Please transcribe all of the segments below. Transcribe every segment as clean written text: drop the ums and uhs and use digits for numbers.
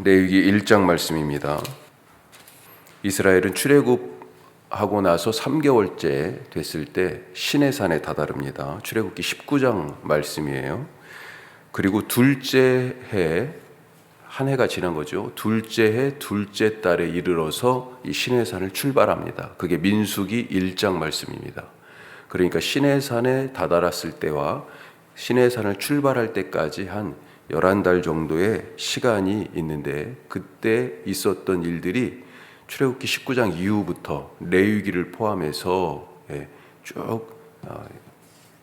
레위기 1장 말씀입니다. 이스라엘은 출애굽하고 나서 3개월째 됐을 때 시내산에 다다릅니다. 출애굽기 19장 말씀이에요. 그리고 둘째 해, 한 해가 지난 거죠. 둘째 해, 둘째 달에 이르러서 이 시내산을 출발합니다. 그게 민수기 1장 말씀입니다. 그러니까 시내산에 다다랐을 때와 시내산을 출발할 때까지 한 11달 정도의 시간이 있는데, 그때 있었던 일들이 출애굽기 19장 이후부터 레위기를 포함해서 쭉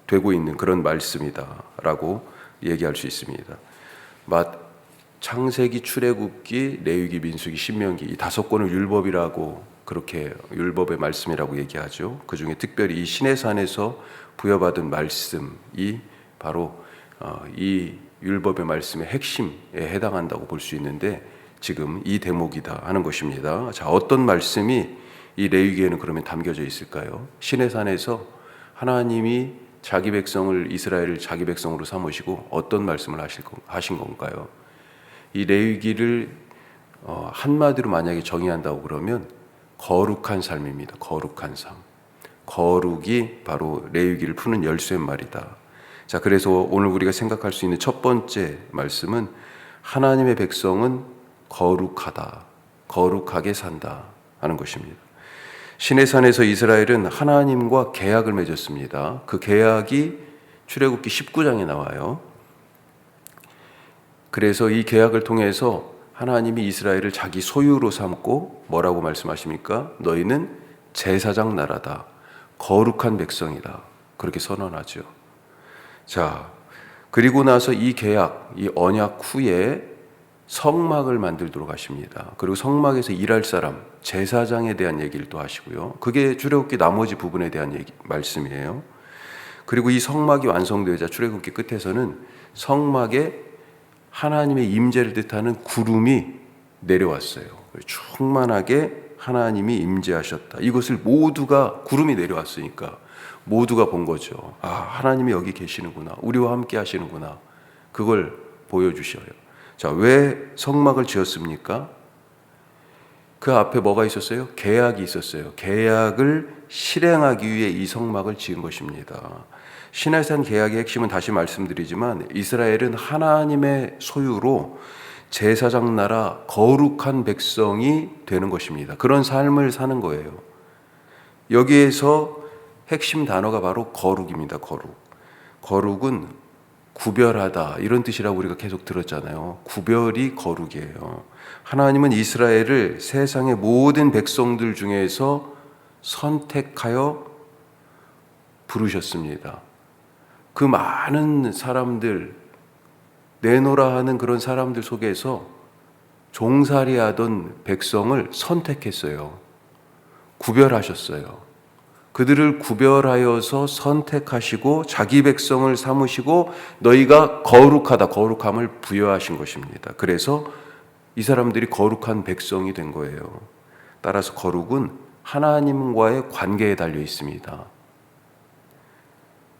되고 있는 그런 말씀이다라고 얘기할 수 있습니다. 창세기, 출애굽기, 레위기, 민수기, 신명기 이 5권을 율법이라고, 그렇게 율법의 말씀이라고 얘기하죠. 그 중에 특별히 이 시내산에서 부여받은 말씀이 바로 이 율법의 말씀의 핵심에 해당한다고 볼 수 있는데, 지금 이 대목이다 하는 것입니다. 자, 어떤 말씀이 이 레위기에는 그러면 담겨져 있을까요? 시내산에서 하나님이 자기 백성을, 이스라엘을 자기 백성으로 삼으시고 어떤 말씀을 하신 건가요? 이 레위기를 한마디로 만약에 정의한다고 그러면 거룩한 삶입니다. 거룩한 삶. 거룩이 바로 레위기를 푸는 열쇠말이다. 자, 그래서 오늘 우리가 생각할 수 있는 첫 번째 말씀은 하나님의 백성은 거룩하다, 거룩하게 산다 하는 것입니다. 시내산에서 이스라엘은 하나님과 계약을 맺었습니다. 그 계약이 출애굽기 19장에 나와요. 그래서 이 계약을 통해서 하나님이 이스라엘을 자기 소유로 삼고 뭐라고 말씀하십니까? 너희는 제사장 나라다, 거룩한 백성이다, 그렇게 선언하죠. 자, 그리고 나서 이 계약, 이 언약 후에 성막을 만들도록 하십니다. 그리고 성막에서 일할 사람, 제사장에 대한 얘기를 또 하시고요. 그게 출애굽기 나머지 부분에 대한 말씀이에요. 그리고 이 성막이 완성되자 출애굽기 끝에서는 성막에 하나님의 임재를 뜻하는 구름이 내려왔어요. 충만하게 하나님이 임재하셨다. 이것을 모두가, 구름이 내려왔으니까 모두가 본 거죠. 아, 하나님이 여기 계시는구나, 우리와 함께 하시는구나. 그걸 보여주셔요. 자, 왜 성막을 지었습니까? 그 앞에 뭐가 있었어요? 계약이 있었어요. 계약을 실행하기 위해 이 성막을 지은 것입니다. 시내산 계약의 핵심은 다시 말씀드리지만 이스라엘은 하나님의 소유로 제사장 나라, 거룩한 백성이 되는 것입니다. 그런 삶을 사는 거예요. 여기에서 핵심 단어가 바로 거룩입니다. 거룩. 거룩은 구별하다, 이런 뜻이라고 우리가 계속 들었잖아요. 구별이 거룩이에요. 하나님은 이스라엘을 세상의 모든 백성들 중에서 선택하여 부르셨습니다. 그 많은 사람들, 내노라 하는 그런 사람들 속에서 종살이 하던 백성을 선택했어요. 구별하셨어요. 그들을 구별하여서 선택하시고 자기 백성을 삼으시고 너희가 거룩하다, 거룩함을 부여하신 것입니다. 그래서 이 사람들이 거룩한 백성이 된 거예요. 따라서 거룩은 하나님과의 관계에 달려 있습니다.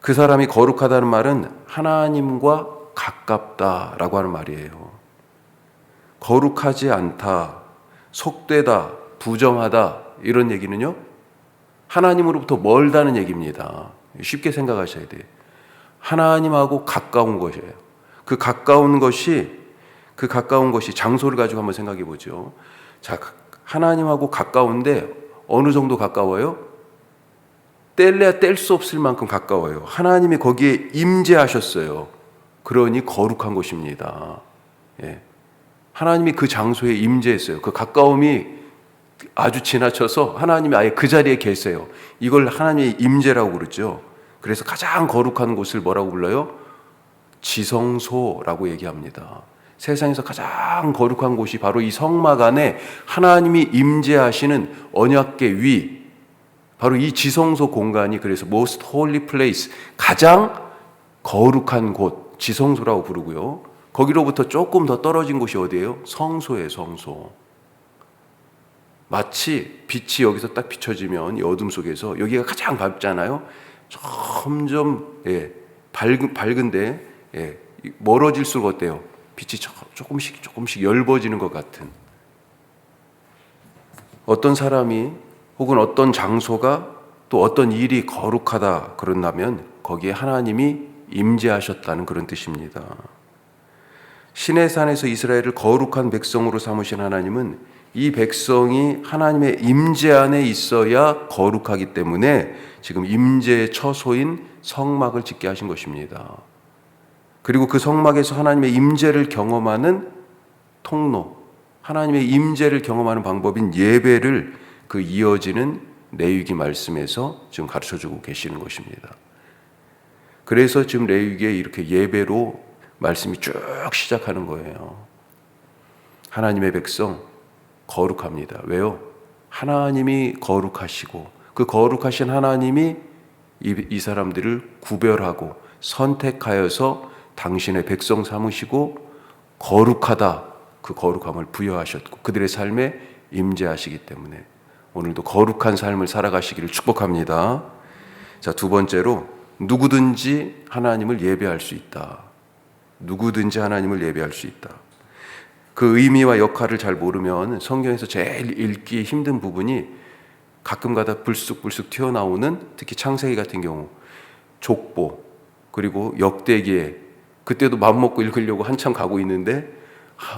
그 사람이 거룩하다는 말은 하나님과 가깝다라고 하는 말이에요. 거룩하지 않다, 속되다, 부정하다, 이런 얘기는요, 하나님으로부터 멀다는 얘기입니다. 쉽게 생각하셔야 돼요. 하나님하고 가까운 것이에요. 그 가까운 것이 장소를 가지고 한번 생각해 보죠. 자, 하나님하고 가까운데 어느 정도 가까워요? 뗄래야 뗄 수 없을 만큼 가까워요. 하나님이 거기에 임재하셨어요. 그러니 거룩한 것입니다. 하나님이 그 장소에 임재했어요. 그 가까움이 아주 지나쳐서 하나님이 아예 그 자리에 계세요. 이걸 하나님의 임재라고 그러죠. 그래서 가장 거룩한 곳을 뭐라고 불러요? 지성소라고 얘기합니다. 세상에서 가장 거룩한 곳이 바로 이 성막 안에 하나님이 임재하시는 언약궤 위, 바로 이 지성소 공간이, 그래서 most holy place, 가장 거룩한 곳, 지성소라고 부르고요. 거기로부터 조금 더 떨어진 곳이 어디예요? 성소예요, 성소. 마치 빛이 여기서 딱 비춰지면 이 어둠 속에서 여기가 가장 밝잖아요. 점점 밝은데 멀어질수록 어때요? 빛이 조금씩 엷어지는 것 같은, 어떤 사람이 혹은 어떤 장소가 또 어떤 일이 거룩하다 그런다면 거기에 하나님이 임재하셨다는 그런 뜻입니다. 시내산에서 이스라엘을 거룩한 백성으로 삼으신 하나님은 이 백성이 하나님의 임재 안에 있어야 거룩하기 때문에 지금 임재의 처소인 성막을 짓게 하신 것입니다. 그리고 그 성막에서 하나님의 임재를 경험하는 통로, 하나님의 임재를 경험하는 방법인 예배를 그 이어지는 레위기 말씀에서 지금 가르쳐주고 계시는 것입니다. 그래서 지금 레위기에 이렇게 예배로 말씀이 쭉 시작하는 거예요. 하나님의 백성 거룩합니다. 왜요? 하나님이 거룩하시고 그 거룩하신 하나님이 이 사람들을 구별하고 선택하여서 당신의 백성 삼으시고 거룩하다, 그 거룩함을 부여하셨고 그들의 삶에 임재하시기 때문에 오늘도 거룩한 삶을 살아가시기를 축복합니다. 자, 두 번째로 누구든지 하나님을 예배할 수 있다. 누구든지 하나님을 예배할 수 있다. 그 의미와 역할을 잘 모르면 성경에서 제일 읽기 힘든 부분이 가끔가다 불쑥불쑥 튀어나오는, 특히 창세기 같은 경우 족보, 그리고 역대기에 그때도 맘먹고 읽으려고 한참 가고 있는데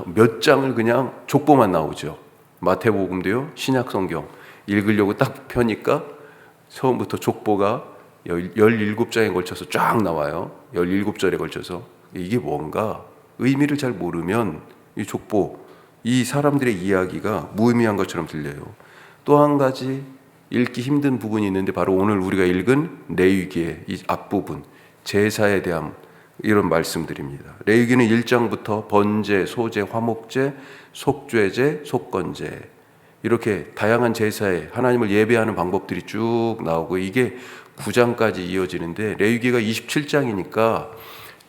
몇 장을 그냥 족보만 나오죠. 마태복음도요, 신약 성경 읽으려고 딱 펴니까 처음부터 족보가 17장에 걸쳐서 쫙 나와요. 17절에 걸쳐서. 이게 뭔가 의미를 잘 모르면 이 족보, 이 사람들의 이야기가 무의미한 것처럼 들려요. 또 한 가지 읽기 힘든 부분이 있는데 바로 오늘 우리가 읽은 레위기의 이 앞부분, 제사에 대한 이런 말씀들입니다. 레위기는 1장부터 번제, 소제, 화목제, 속죄제, 속건제, 이렇게 다양한 제사에 하나님을 예배하는 방법들이 쭉 나오고 이게 9장까지 이어지는데 레위기가 27장이니까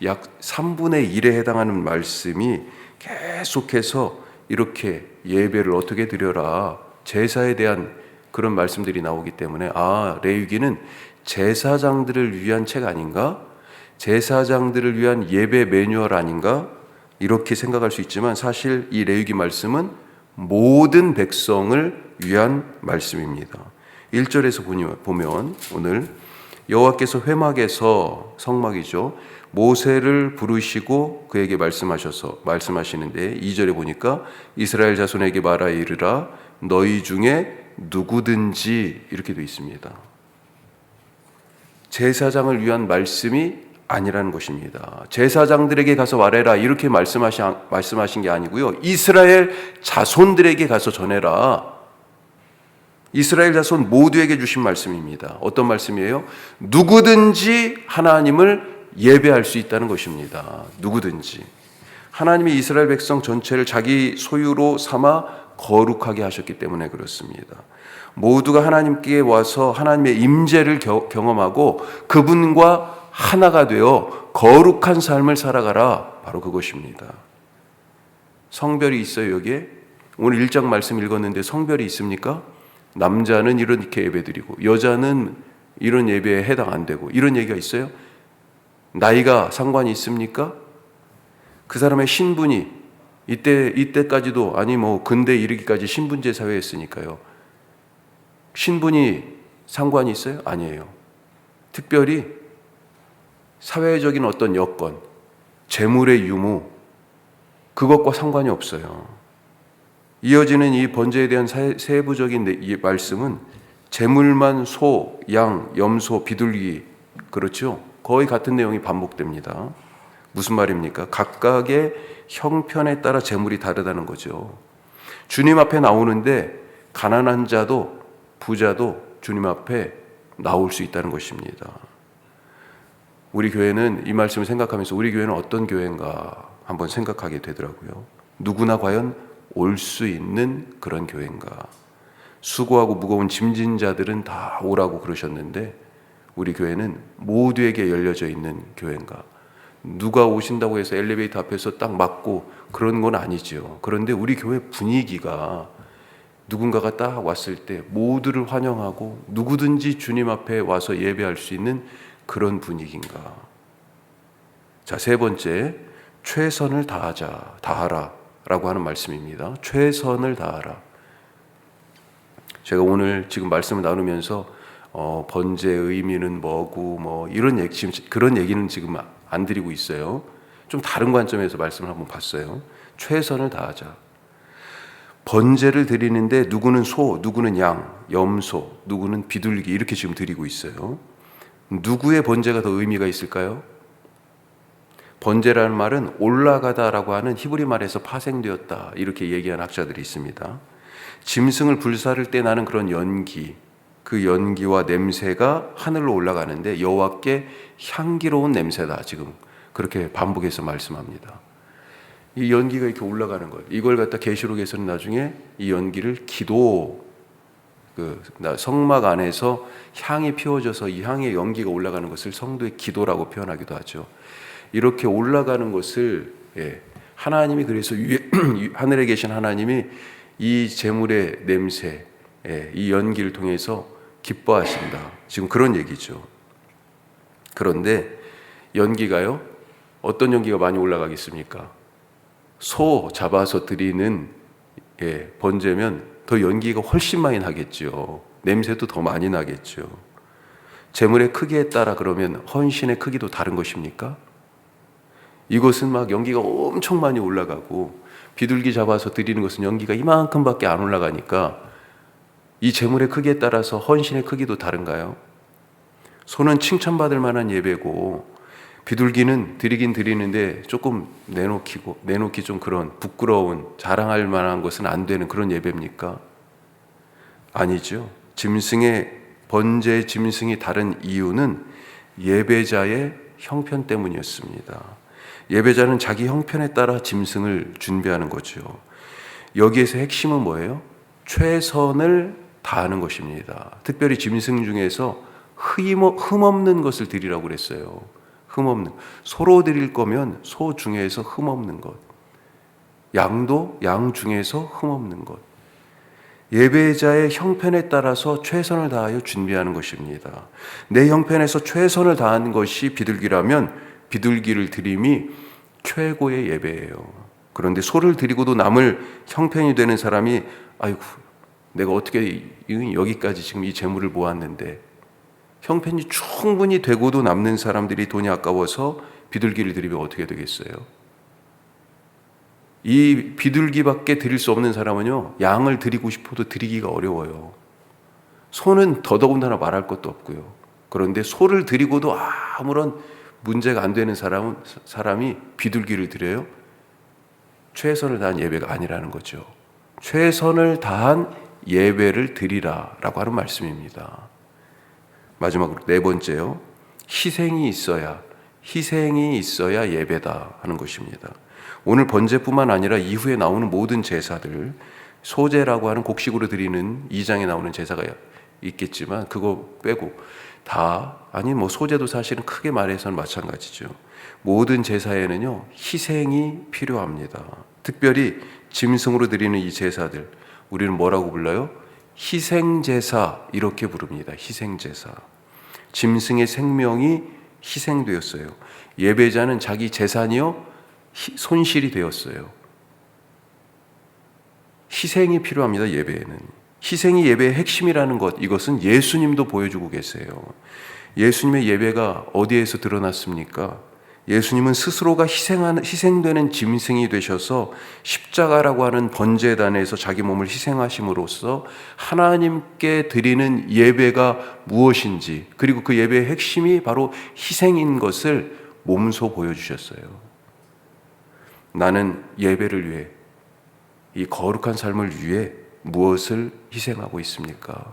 약 3분의 1에 해당하는 말씀이 계속해서 이렇게 예배를 어떻게 드려라, 제사에 대한 그런 말씀들이 나오기 때문에 레위기는 제사장들을 위한 책 아닌가? 제사장들을 위한 예배 매뉴얼 아닌가? 이렇게 생각할 수 있지만 사실 이 레위기 말씀은 모든 백성을 위한 말씀입니다. 1절에서 보면 오늘 여호와께서 회막에서, 성막이죠, 모세를 부르시고 그에게 말씀하시는데 2절에 보니까 이스라엘 자손에게 말하 이르라 너희 중에 누구든지, 이렇게 되어 있습니다. 제사장을 위한 말씀이 아니라는 것입니다. 제사장들에게 가서 말해라 이렇게 말씀하신 게 아니고요, 이스라엘 자손들에게 가서 전해라. 이스라엘 자손 모두에게 주신 말씀입니다. 어떤 말씀이에요? 누구든지 하나님을 예배할 수 있다는 것입니다. 누구든지. 하나님이 이스라엘 백성 전체를 자기 소유로 삼아 거룩하게 하셨기 때문에 그렇습니다. 모두가 하나님께 와서 하나님의 임재를 경험하고 그분과 하나가 되어 거룩한 삶을 살아가라, 바로 그것입니다. 성별이 있어요 여기에? 오늘 1장 말씀 읽었는데 성별이 있습니까? 남자는 이렇게 예배드리고 여자는 이런 예배에 해당 안 되고 이런 얘기가 있어요? 나이가 상관이 있습니까? 그 사람의 신분이 이때까지도, 아니 근대 이르기까지 신분제 사회였으니까요. 신분이 상관이 있어요? 아니에요. 특별히 사회적인 어떤 여건, 재물의 유무, 그것과 상관이 없어요. 이어지는 이 번제에 대한 세부적인 이 말씀은 재물만 소, 양, 염소, 비둘기, 그렇죠? 거의 같은 내용이 반복됩니다. 무슨 말입니까? 각각의 형편에 따라 재물이 다르다는 거죠. 주님 앞에 나오는데 가난한 자도 부자도 주님 앞에 나올 수 있다는 것입니다. 우리 교회는 이 말씀을 생각하면서 우리 교회는 어떤 교회인가 한번 생각하게 되더라고요. 누구나 과연 올 수 있는 그런 교회인가? 수고하고 무거운 짐진 자들은 다 오라고 그러셨는데 우리 교회는 모두에게 열려져 있는 교회인가? 누가 오신다고 해서 엘리베이터 앞에서 딱 맞고 그런 건 아니죠. 그런데 우리 교회 분위기가 누군가가 딱 왔을 때 모두를 환영하고 누구든지 주님 앞에 와서 예배할 수 있는 그런 분위기인가? 자, 세 번째, 최선을 다하라 라고 하는 말씀입니다. 최선을 다하라. 제가 오늘 지금 말씀을 나누면서 번제의 의미는 뭐고 뭐 이런 얘기, 지금 그런 얘기는 지금 안 드리고 있어요. 좀 다른 관점에서 말씀을 한번 봤어요. 최선을 다하자. 번제를 드리는데 누구는 소, 누구는 양, 염소, 누구는 비둘기 이렇게 지금 드리고 있어요. 누구의 번제가 더 의미가 있을까요? 번제라는 말은 올라가다라고 하는 히브리 말에서 파생되었다 이렇게 얘기하는 학자들이 있습니다. 짐승을 불사를 때 나는 그런 연기, 그 연기와 냄새가 하늘로 올라가는데 여호와께 향기로운 냄새다 지금 그렇게 반복해서 말씀합니다. 이 연기가 이렇게 올라가는 거예요. 이걸 갖다 계시록에서는 나중에 이 연기를 기도, 성막 안에서 향이 피워져서 이 향의 연기가 올라가는 것을 성도의 기도라고 표현하기도 하죠. 이렇게 올라가는 것을 하나님이 그래서 하늘에 계신 하나님이 이 제물의 냄새, 이 연기를 통해서 기뻐하신다. 지금 그런 얘기죠. 그런데 연기가요, 어떤 연기가 많이 올라가겠습니까? 소 잡아서 드리는 번제면 더 연기가 훨씬 많이 나겠죠. 냄새도 더 많이 나겠죠. 제물의 크기에 따라 그러면 헌신의 크기도 다른 것입니까? 이것은 막 연기가 엄청 많이 올라가고 비둘기 잡아서 드리는 것은 연기가 이만큼밖에 안 올라가니까 이 제물의 크기에 따라서 헌신의 크기도 다른가요? 소는 칭찬받을 만한 예배고 비둘기는 드리긴 드리는데 조금 내놓기 좀 그런 부끄러운 자랑할 만한 것은 안 되는 그런 예배입니까? 아니죠. 번제의 짐승이 다른 이유는 예배자의 형편 때문이었습니다. 예배자는 자기 형편에 따라 짐승을 준비하는 거죠. 여기에서 핵심은 뭐예요? 최선을 다하는 것입니다. 특별히 짐승 중에서 흠없는 것을 드리라고 그랬어요. 흠없는. 소로 드릴 거면 소 중에서 흠없는 것. 양도 양 중에서 흠없는 것. 예배자의 형편에 따라서 최선을 다하여 준비하는 것입니다. 내 형편에서 최선을 다하는 것이 비둘기라면 비둘기를 드림이 최고의 예배예요. 그런데 소를 드리고도 남을 형편이 되는 사람이 아이고 내가 어떻게 여기까지 지금 이 재물을 모았는데 형편이 충분히 되고도 남는 사람들이 돈이 아까워서 비둘기를 드리면 어떻게 되겠어요? 이 비둘기밖에 드릴 수 없는 사람은요, 양을 드리고 싶어도 드리기가 어려워요. 소는 더더군다나 말할 것도 없고요. 그런데 소를 드리고도 아무런 문제가 안 되는 사람이 비둘기를 드려요? 최선을 다한 예배가 아니라는 거죠. 최선을 다한 예배를 드리라라고 하는 말씀입니다. 마지막으로 네 번째요. 희생이 있어야 예배다 하는 것입니다. 오늘 번제뿐만 아니라 이후에 나오는 모든 제사들, 소제라고 하는 곡식으로 드리는 2장에 나오는 제사가 있겠지만 그거 빼고 소제도 사실은 크게 말해서는 마찬가지죠. 모든 제사에는요, 희생이 필요합니다. 특별히 짐승으로 드리는 이 제사들, 우리는 뭐라고 불러요? 희생제사, 이렇게 부릅니다. 희생제사. 짐승의 생명이 희생되었어요. 예배자는 자기 재산이요, 손실이 되었어요. 희생이 필요합니다. 예배에는. 희생이 예배의 핵심이라는 것, 이것은 예수님도 보여주고 계세요. 예수님의 예배가 어디에서 드러났습니까? 예수님은 스스로가 희생되는 짐승이 되셔서 십자가라고 하는 번제단에서 자기 몸을 희생하심으로써 하나님께 드리는 예배가 무엇인지, 그리고 그 예배의 핵심이 바로 희생인 것을 몸소 보여주셨어요. 나는 예배를 위해, 이 거룩한 삶을 위해 무엇을 희생하고 있습니까?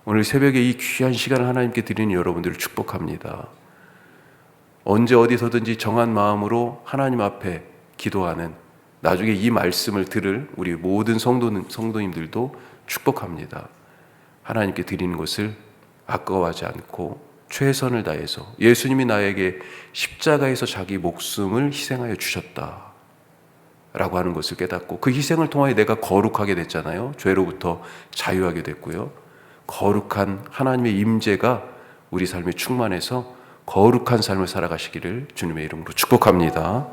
오늘 새벽에 이 귀한 시간을 하나님께 드리는 여러분들을 축복합니다. 언제 어디서든지 정한 마음으로 하나님 앞에 기도하는, 나중에 이 말씀을 들을 우리 모든 성도님들도 축복합니다. 하나님께 드리는 것을 아까워하지 않고 최선을 다해서, 예수님이 나에게 십자가에서 자기 목숨을 희생하여 주셨다 라고 하는 것을 깨닫고, 그 희생을 통하여 내가 거룩하게 됐잖아요. 죄로부터 자유하게 됐고요. 거룩한 하나님의 임재가 우리 삶에 충만해서 거룩한 삶을 살아가시기를 주님의 이름으로 축복합니다.